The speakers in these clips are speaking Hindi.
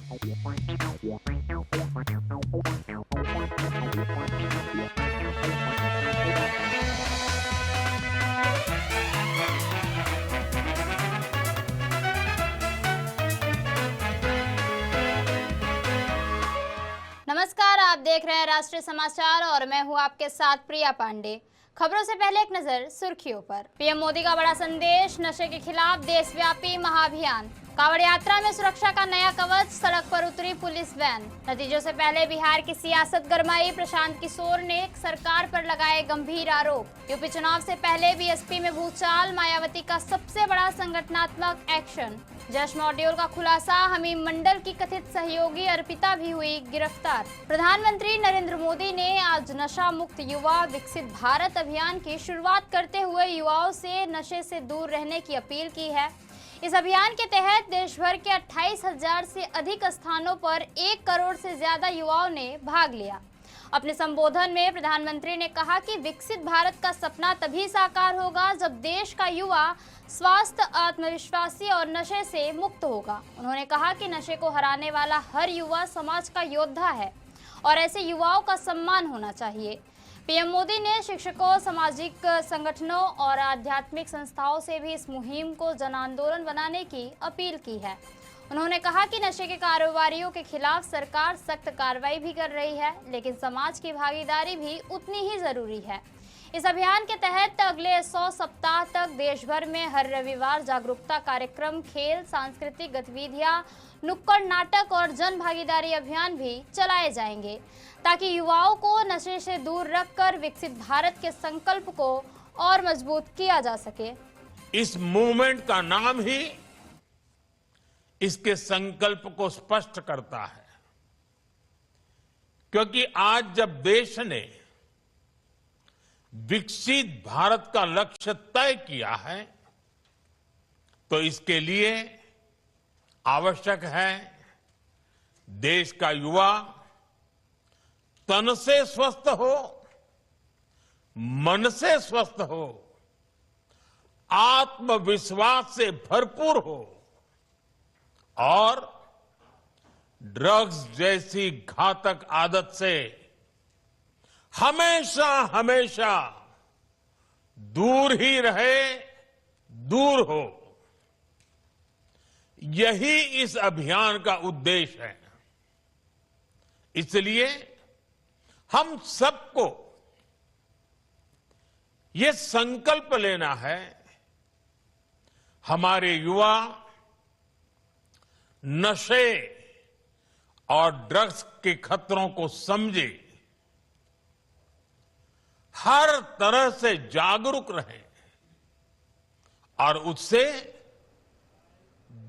नमस्कार, आप देख रहे हैं राष्ट्रीय समाचार और मैं हूं आपके साथ प्रिया पांडे। खबरों से पहले एक नजर सुर्खियों पर। पीएम मोदी का बड़ा संदेश, नशे के खिलाफ देशव्यापी महाअभियान। कांवड़ यात्रा में सुरक्षा का नया कवच, सड़क पर उतरी पुलिस वैन। नतीजों से पहले बिहार की सियासत गरमाई, प्रशांत किशोर ने सरकार पर लगाए गंभीर आरोप। यूपी चुनाव से पहले बीएसपी में भूचाल, मायावती का सबसे बड़ा संगठनात्मक एक्शन। जश मॉड्यूल का खुलासा, हमीम मंडल की कथित सहयोगी अर्पिता भी हुई गिरफ्तार। प्रधानमंत्री नरेंद्र मोदी ने आज नशा मुक्त युवा विकसित भारत अभियान की शुरुआत करते हुए युवाओं से नशे से दूर रहने की अपील की है। इस अभियान के तहत देश भर के 28,000 से अधिक स्थानों पर 1 करोड़ से ज्यादा युवाओं ने भाग लिया। अपने संबोधन में प्रधानमंत्री ने कहा कि विकसित भारत का सपना तभी साकार होगा जब देश का युवा स्वस्थ, आत्मविश्वासी और नशे से मुक्त होगा। उन्होंने कहा कि नशे को हराने वाला हर युवा समाज का योद्धा है और ऐसे युवाओं का सम्मान होना चाहिए। पीएम मोदी ने शिक्षकों, सामाजिक संगठनों और आध्यात्मिक संस्थाओं से भी इस मुहिम को जन आंदोलन बनाने की अपील की है। उन्होंने कहा कि नशे के कारोबारियों के खिलाफ सरकार सख्त कार्रवाई भी कर रही है, लेकिन समाज की भागीदारी भी उतनी ही जरूरी है। इस अभियान के तहत अगले 100 सप्ताह तक देश भर में हर रविवार जागरूकता कार्यक्रम, खेल, सांस्कृतिक गतिविधियां, नुक्कड़ नाटक और जन भागीदारी अभियान भी चलाए जाएंगे, ताकि युवाओं को नशे से दूर रखकर विकसित भारत के संकल्प को और मजबूत किया जा सके। इस मूवमेंट का नाम ही इसके संकल्प को स्पष्ट करता है, क्योंकि आज जब देश ने विकसित भारत का लक्ष्य तय किया है, तो इसके लिए आवश्यक है देश का युवा तन से स्वस्थ हो, मन से स्वस्थ हो, आत्मविश्वास से भरपूर हो और ड्रग्स जैसी घातक आदत से हमेशा हमेशा दूर ही रहे, दूर हो। यही इस अभियान का उद्देश्य है। इसलिए हम सबको ये संकल्प लेना है, हमारे युवा नशे और ड्रग्स के खतरों को समझे, हर तरह से जागरूक रहें और उससे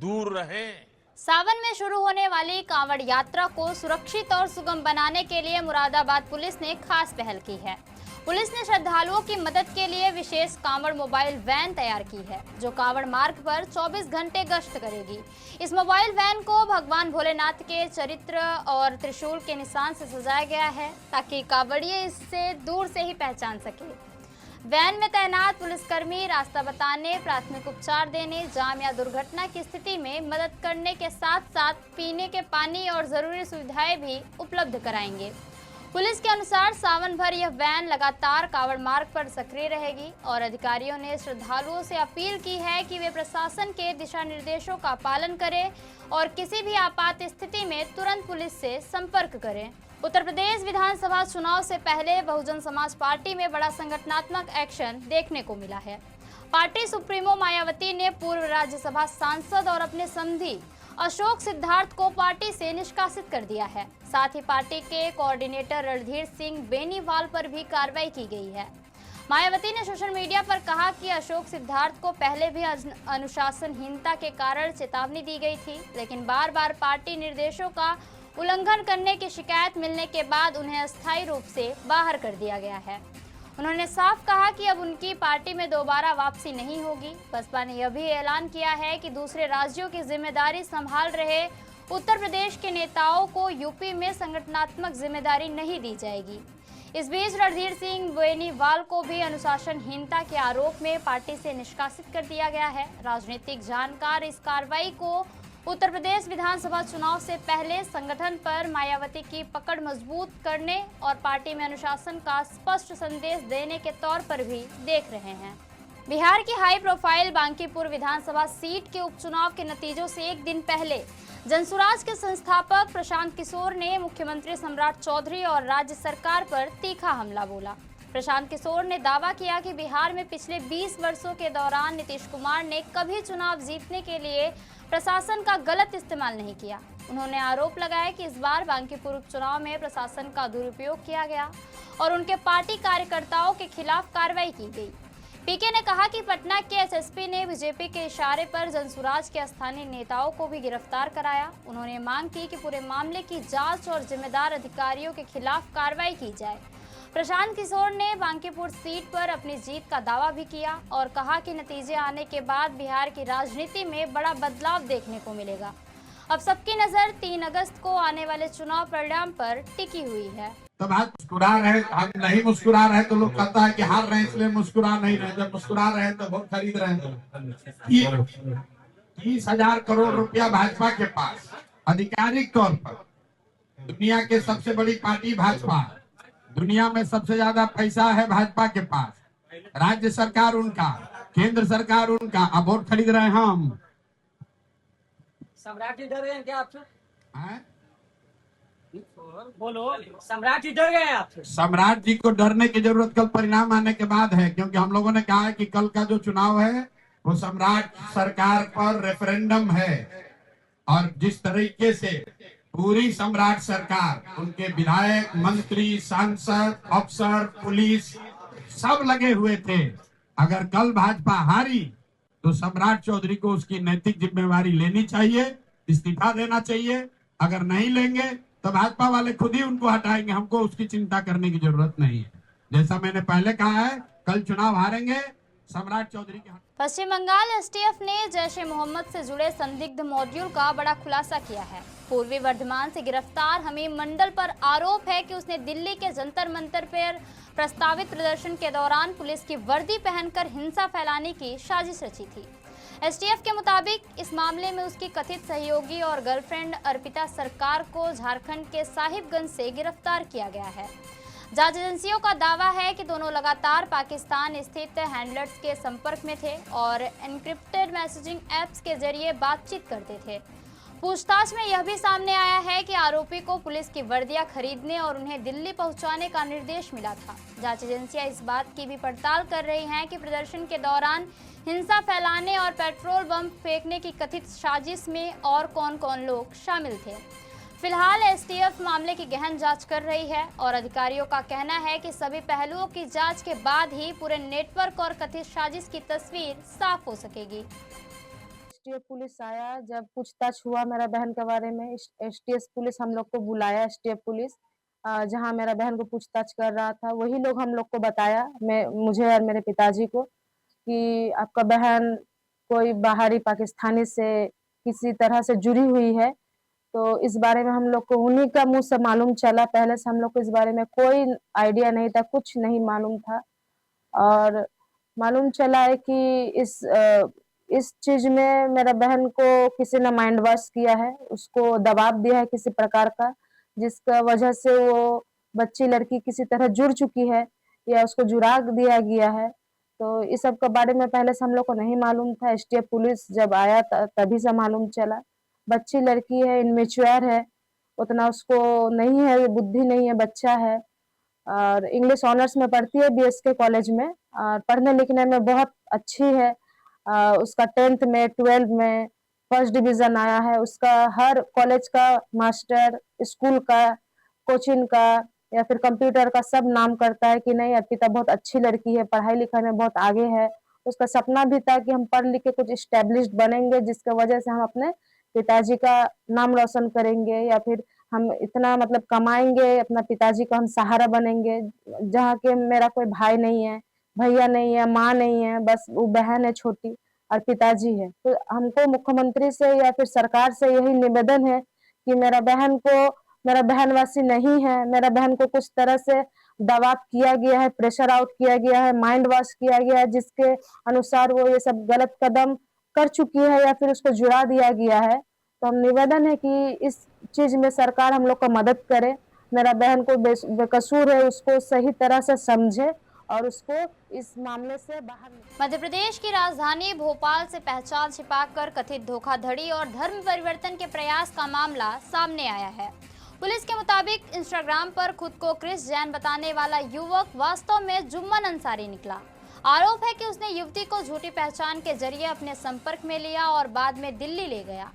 दूर रहें। सावन में शुरू होने वाली कांवड़ यात्रा को सुरक्षित और सुगम बनाने के लिए मुरादाबाद पुलिस ने खास पहल की है। पुलिस ने श्रद्धालुओं की मदद के लिए विशेष कांवड़ मोबाइल वैन तैयार की है, जो कांवड़ मार्ग पर 24 घंटे गश्त करेगी। इस मोबाइल वैन को भगवान भोलेनाथ के चरित्र और त्रिशूल के निशान से सजाया गया है, ताकि कांवड़िए इससे दूर से ही पहचान सके। वैन में तैनात पुलिसकर्मी रास्ता बताने, प्राथमिक उपचार देने, जाम या दुर्घटना की स्थिति में मदद करने के साथ साथ पीने के पानी और जरूरी सुविधाएं भी उपलब्ध कराएंगे। पुलिस के अनुसार सावन भर यह वैन लगातार कांवड़ मार्ग पर सक्रिय रहेगी और अधिकारियों ने श्रद्धालुओं से अपील की है कि वे प्रशासन के दिशा निर्देशों का पालन करें और किसी भी आपात स्थिति में तुरंत पुलिस से संपर्क करें। उत्तर प्रदेश विधानसभा चुनाव से पहले बहुजन समाज पार्टी में बड़ा संगठनात्मक एक्शन देखने को मिला है। पार्टी सुप्रीमो मायावती ने पूर्व राज्यसभा सांसद और अपने समधी अशोक सिद्धार्थ को पार्टी से निष्कासित कर दिया है। साथ ही पार्टी के कोऑर्डिनेटर रणधीर सिंह बेनीवाल पर भी कार्रवाई की गई है। मायावती ने सोशल मीडिया पर कहा कि अशोक सिद्धार्थ को पहले भी अनुशासनहीनता के कारण चेतावनी दी गई थी, लेकिन बार बार पार्टी निर्देशों का उल्लंघन करने की शिकायत मिलने के बाद उन्हें अस्थायी रूप से बाहर कर दिया गया है। उन्होंने साफ कहा कि अब उनकी पार्टी में दोबारा वापसी नहीं होगी। बसपा ने यह भी ऐलान किया है कि दूसरे राज्यों की जिम्मेदारी संभाल रहे उत्तर प्रदेश के नेताओं को यूपी में संगठनात्मक जिम्मेदारी नहीं दी जाएगी। इस बीच रणधीर सिंह बेनीवाल को भी अनुशासनहीनता के आरोप में पार्टी से निष्कासित कर दिया गया है। राजनीतिक जानकार इस कार्रवाई को उत्तर प्रदेश विधानसभा चुनाव से पहले संगठन पर मायावती की पकड़ मजबूत करने और पार्टी में अनुशासन का स्पष्ट संदेश देने के तौर पर भी देख रहे हैं। बिहार की हाई प्रोफाइल बांकीपुर विधानसभा सीट के उपचुनाव के नतीजों से एक दिन पहले जनसुराज के संस्थापक प्रशांत किशोर ने मुख्यमंत्री सम्राट चौधरी और राज्य सरकार पर तीखा हमला बोला। प्रशांत किशोर ने दावा किया कि बिहार में पिछले 20 वर्षों के दौरान नीतीश कुमार ने कभी चुनाव जीतने के लिए प्रशासन का गलत इस्तेमाल नहीं किया। उन्होंने आरोप लगाया कि इस बार बांकीपुर उपचुनाव में प्रशासन का दुरुपयोग किया गया और उनके पार्टी कार्यकर्ताओं के खिलाफ कार्रवाई की गई। पीके ने कहा कि पटना के एसएसपी ने बीजेपी के इशारे पर जनसुराज के स्थानीय नेताओं को भी गिरफ्तार कराया। उन्होंने मांग की कि पूरे मामले की जांच और जिम्मेदार अधिकारियों के खिलाफ कार्रवाई की जाए। प्रशांत किशोर ने बांकीपुर सीट पर अपनी जीत का दावा भी किया और कहा कि नतीजे आने के बाद बिहार की राजनीति में बड़ा बदलाव देखने को मिलेगा। अब सबकी नजर 3 अगस्त को आने वाले चुनाव परिणाम पर टिकी हुई है। तब आज मुस्कुरा रहे, हम नहीं मुस्कुरा रहे तो लोग कहता है कि हार रहे इसलिए मुस्कुरा नहीं रहे। जब मुस्कुरा रहे तो वोट खरीद रहे हैं। 30,000 करोड़ रुपया भाजपा के पास आधिकारिक तौर पर। दुनिया के सबसे बड़ी पार्टी भाजपा, दुनिया में सबसे ज्यादा पैसा है भाजपा के पास। राज्य सरकार उनका, केंद्र सरकार उनका, अब वोट खरीद रहे हैं हम। सम्राट जी डर गए हैं क्या आपसे? बोलो, सम्राट जी डर गए हैं आपसे? सम्राट जी को डरने की जरूरत कल परिणाम आने के बाद है, क्योंकि हम लोगों ने कहा है कि कल का जो चुनाव है वो सम्राट सरकार पर रेफरेंडम है। और जिस तरीके से पूरी सम्राट सरकार, उनके विधायक, मंत्री, सांसद, अफसर, पुलिस सब लगे हुए थे, अगर कल भाजपा हारी तो सम्राट चौधरी को उसकी नैतिक जिम्मेवारी लेनी चाहिए, इस्तीफा देना चाहिए। अगर नहीं लेंगे तो भाजपा वाले खुद ही उनको हटाएंगे, हमको उसकी चिंता करने की जरूरत नहीं है। जैसा मैंने पहले कहा है, कल चुनाव हारेंगे सम्राट चौधरी के। पश्चिम बंगाल एसटीएफ ने जैश-ए-मोहम्मद से जुड़े संदिग्ध मॉड्यूल का बड़ा खुलासा किया है। पूर्वी वर्धमान से गिरफ्तार हमीम मंडल पर आरोप है कि उसने दिल्ली के जंतर मंतर पर प्रस्तावित प्रदर्शन के दौरान पुलिस की वर्दी पहनकर हिंसा फैलाने की साजिश रची थी। एसटीएफ के मुताबिक इस मामले में उसकी कथित सहयोगी और गर्लफ्रेंड अर्पिता सरकार को झारखंड के साहिबगंज से गिरफ्तार किया गया है। जांच एजेंसियों का दावा है कि दोनों लगातार पाकिस्तान स्थित हैंडलर्स के संपर्क में थे और एन्क्रिप्टेड मैसेजिंग ऐप्स के जरिए बातचीत करते थे। पूछताछ में यह भी सामने आया है कि आरोपी को पुलिस की वर्दियां खरीदने और उन्हें दिल्ली पहुंचाने का निर्देश मिला था। जांच एजेंसियां इस बात की भी पड़ताल कर रही हैं कि प्रदर्शन के दौरान हिंसा फैलाने और पेट्रोल बम फेंकने की कथित साजिश में और कौन कौन लोग शामिल थे। फिलहाल एसटीएफ मामले की गहन जांच कर रही है और अधिकारियों का कहना है कि सभी पहलुओं की जांच के बाद ही पूरे नेटवर्क और कथित साजिश की तस्वीर साफ हो सकेगी। एसटीएफ पुलिस आया, जब पूछताछ हुआ मेरा बहन के बारे में, एसटीएफ पुलिस हम लोग को बुलाया, एसटीएफ पुलिस जहां मेरा बहन को पूछताछ कर रहा था, वही लोग हम लोग को बताया, मुझे और मेरे पिताजी को, कि आपका बहन कोई बाहरी पाकिस्तानी से किसी तरह से जुड़ी हुई है। तो इस बारे में हम लोग को उन्हीं का मुंह से मालूम चला। पहले से हम लोग को इस बारे में कोई आइडिया नहीं था, कुछ नहीं मालूम था। और मालूम चला है कि इस चीज में मेरा बहन को किसी ने माइंड वॉश किया है, उसको दबाव दिया है किसी प्रकार का, जिसका वजह से वो बच्ची लड़की किसी तरह जुड़ चुकी है या उसको जुड़ा दिया गया है। तो इस सब के बारे में पहले से हम लोग को नहीं मालूम था। एसटीएफ पुलिस जब आया तभी से मालूम चला। बच्ची लड़की है, इनमेच्योर है, उतना उसको नहीं है, बुद्धि नहीं है, बच्चा है और इंग्लिश ऑनर्स में पढ़ती है बीएसके कॉलेज में और पढ़ने लिखने में बहुत अच्छी है। उसका 10th में 12th में फर्स्ट डिवीजन आया है। उसका हर कॉलेज का, मास्टर, स्कूल का, कोचिंग का या फिर कंप्यूटर का सब नाम करता है कि नहीं अर्पिता बहुत अच्छी लड़की है, पढ़ाई लिखाई में बहुत आगे है। उसका सपना भी था कि हम पढ़ लिख के कुछ एस्टेब्लिश्ड बनेंगे, जिसके वजह से हम अपने पिताजी का नाम रोशन करेंगे या फिर हम इतना मतलब कमाएंगे, अपना पिताजी का हम सहारा बनेंगे। जहाँ के मेरा कोई भाई नहीं है, भैया नहीं है, माँ नहीं है, बस वो बहन है छोटी और पिताजी है। तो हमको मुख्यमंत्री से या फिर सरकार से यही निवेदन है कि मेरा बहनवासी नहीं है, मेरा बहन को कुछ तरह से दबाव किया गया है, प्रेशर आउट किया गया है, माइंड वॉश किया गया है, जिसके अनुसार वो ये सब गलत कदम कर चुकी है या फिर उसको जुड़ा दिया गया है। तो हम निवेदन है कि इस चीज में सरकार हम लोग का मदद करे, मेरा बहन को बेकसूर है उसको सही तरह से समझे और उसको इस मामले से बाहर निकाले। मध्य प्रदेश की राजधानी भोपाल से पहचान छिपाकर कथित धोखाधड़ी और धर्म परिवर्तन के प्रयास का मामला सामने आया है। पुलिस के मुताबिक इंस्टाग्राम पर खुद को क्रिस जैन बताने वाला युवक वास्तव में जुम्मन अंसारी निकला। आरोप है कि उसने युवती को झूठी पहचान के जरिए अपने संपर्क में लिया और बाद में दिल्ली ले गया।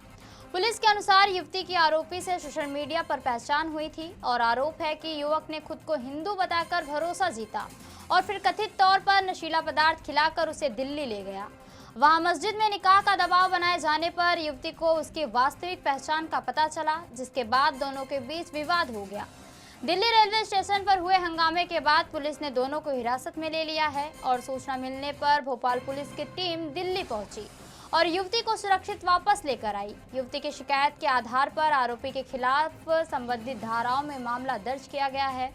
पुलिस के अनुसार युवती की आरोपी से सोशल मीडिया पर पहचान हुई थी और आरोप है कि युवक ने खुद को हिंदू बताकर भरोसा जीता और फिर कथित तौर पर नशीला पदार्थ खिलाकर उसे दिल्ली ले गया। वहां मस्जिद में निकाह का दबाव बनाए जाने पर युवती को उसकी वास्तविक पहचान का पता चला, जिसके बाद दोनों के बीच विवाद हो गया। दिल्ली रेलवे स्टेशन पर हुए हंगामे के बाद पुलिस ने दोनों को हिरासत में ले लिया है और सूचना मिलने पर भोपाल पुलिस की टीम दिल्ली पहुंची और युवती को सुरक्षित वापस लेकर आई। युवती की शिकायत के आधार पर आरोपी के खिलाफ संबंधित धाराओं में मामला दर्ज किया गया है।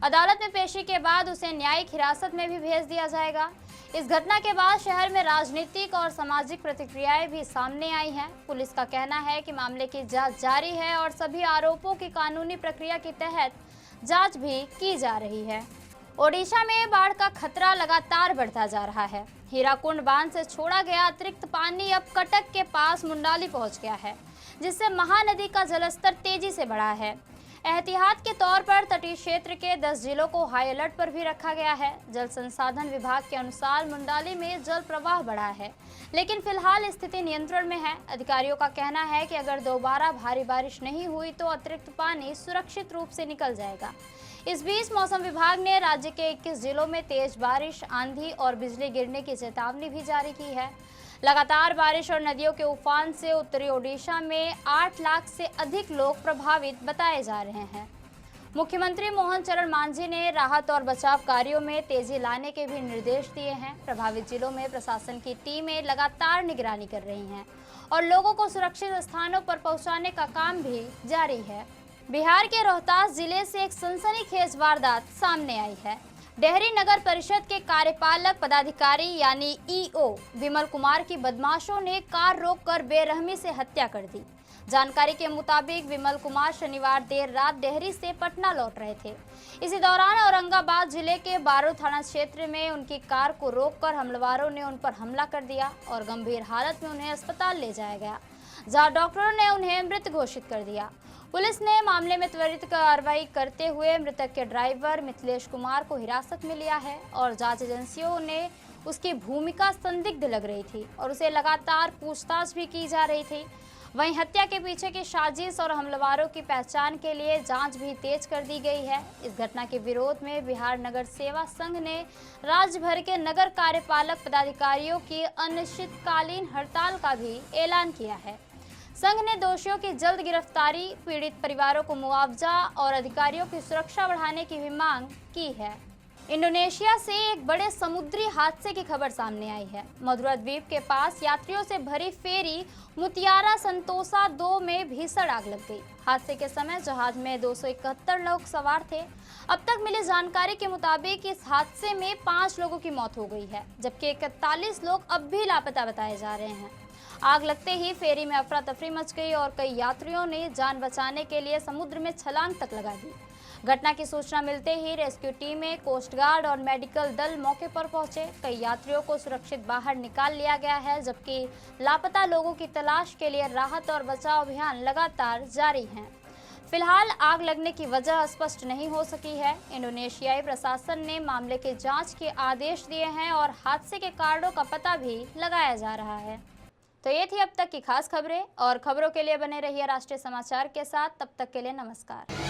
अदालत में पेशी के बाद उसे न्यायिक हिरासत में भी भेज दिया जाएगा। इस घटना के बाद शहर में राजनीतिक और सामाजिक प्रतिक्रियाएं भी सामने आई हैं। पुलिस का कहना है कि मामले की जांच जारी है और सभी आरोपों की कानूनी प्रक्रिया के तहत जांच भी की जा रही है। ओडिशा में बाढ़ का खतरा लगातार बढ़ता जा रहा है। हीराकुंड बांध से छोड़ा गया अतिरिक्त पानी अब कटक के पास मुंडाली पहुंच गया है, जिससे महानदी का जलस्तर तेजी से बढ़ा है। एहतियात के तौर पर तटीय क्षेत्र के 10 जिलों को हाई अलर्ट पर भी रखा गया है। जल संसाधन विभाग के अनुसार मुंडाली में जल प्रवाह बढ़ा है, लेकिन फिलहाल स्थिति नियंत्रण में है। अधिकारियों का कहना है कि अगर दोबारा भारी बारिश नहीं हुई तो अतिरिक्त पानी सुरक्षित रूप से निकल जाएगा। इस बीच मौसम विभाग ने राज्य के 21 जिलों में तेज बारिश, आंधी और बिजली गिरने की चेतावनी भी जारी की है। लगातार बारिश और नदियों के उफान से उत्तरी ओडिशा में 8 लाख से अधिक लोग प्रभावित बताए जा रहे हैं। मुख्यमंत्री मोहन चरण मांझी ने राहत और बचाव कार्यों में तेजी लाने के भी निर्देश दिए हैं। प्रभावित जिलों में प्रशासन की टीमें लगातार निगरानी कर रही हैं और लोगों को सुरक्षित स्थानों पर पहुंचाने का काम भी जारी है। बिहार के रोहतास जिले से एक सनसनीखेज वारदात सामने आई है। डेहरी नगर परिषद के कार्यपालक पदाधिकारी यानी ईओ विमल कुमार की बदमाशों ने कार रोककर बेरहमी से हत्या कर दी। जानकारी के मुताबिक विमल कुमार शनिवार देर रात डेहरी से पटना लौट रहे थे। इसी दौरान औरंगाबाद जिले के बारो थाना क्षेत्र में उनकी कार को रोककर हमलावरों ने उन पर हमला कर दिया और गंभीर हालत में उन्हें अस्पताल ले जाया गया, जहां डॉक्टरों ने उन्हें मृत घोषित कर दिया। पुलिस ने मामले में त्वरित कार्रवाई करते हुए मृतक के ड्राइवर मिथिलेश कुमार को हिरासत में लिया है और जांच एजेंसियों ने उसकी भूमिका संदिग्ध लग रही थी और उसे लगातार पूछताछ भी की जा रही थी। वहीं हत्या के पीछे की साजिश और हमलावरों की पहचान के लिए जांच भी तेज कर दी गई है। इस घटना के विरोध में बिहार नगर सेवा संघ ने राज्य भर के नगर कार्यपालक पदाधिकारियों की अनिश्चितकालीन हड़ताल का भी ऐलान किया है। संघ ने दोषियों की जल्द गिरफ्तारी, पीड़ित परिवारों को मुआवजा और अधिकारियों की सुरक्षा बढ़ाने की भी मांग की है। इंडोनेशिया से एक बड़े समुद्री हादसे की खबर सामने आई है। मधुरा द्वीप के पास यात्रियों से भरी फेरी मुतियारा संतोसा 2 में भीषण आग लग गई। हादसे के समय जहाज में 271 लोग सवार थे। अब तक मिली जानकारी के मुताबिक इस हादसे में 5 लोगों की मौत हो गई है, जबकि 41 लोग अब भी लापता बताए जा रहे हैं। आग लगते ही फेरी में अफरा तफरी मच गई और कई यात्रियों ने जान बचाने के लिए समुद्र में छलांग तक लगा दी। घटना की सूचना मिलते ही रेस्क्यू टीमें, कोस्ट गार्ड और मेडिकल दल मौके पर पहुंचे। कई यात्रियों को सुरक्षित बाहर निकाल लिया गया है, जबकि लापता लोगों की तलाश के लिए राहत और बचाव अभियान लगातार जारी है। फिलहाल आग लगने की वजह स्पष्ट नहीं हो सकी है। इंडोनेशियाई प्रशासन ने मामले की जांच के आदेश दिए हैं और हादसे के कारणों का पता भी लगाया जा रहा है। तो ये थी अब तक की खास खबरें और खबरों के लिए बने रहिए राष्ट्रीय समाचार के साथ। तब तक के लिए नमस्कार।